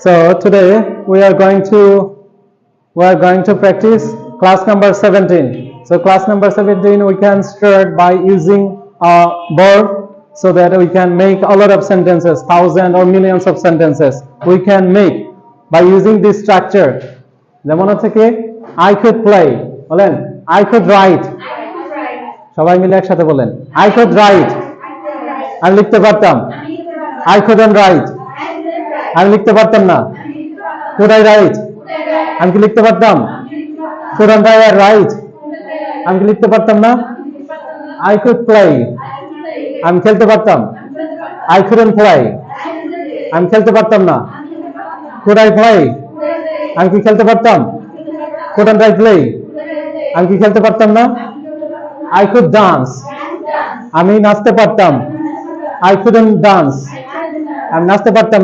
So today we are going to practice class number 17. So class number 17 we can start by using a verb so that we can make a lot of sentences, thousands or millions of sentences. We can make by using this structure. যেমন হচ্ছে কি I could play বলেন I could write সবাই মিলে একসাথে বলেন I could write আমি লিখতে পারতাম I couldn't write আমি লিখতে পারতাম না could I write আমি কি লিখতে পারতাম couldn't I write আমি কি লিখতে পারতাম না I could play আমি খেলতে পারতাম I couldn't play আমি খেলতে পারতাম না could I play আমি কি খেলতে পারতাম couldn't I play আমি কি খেলতে পারতাম না I could dance আমি নাচতে পারতাম I couldn't dance আমি নাচতে পারতাম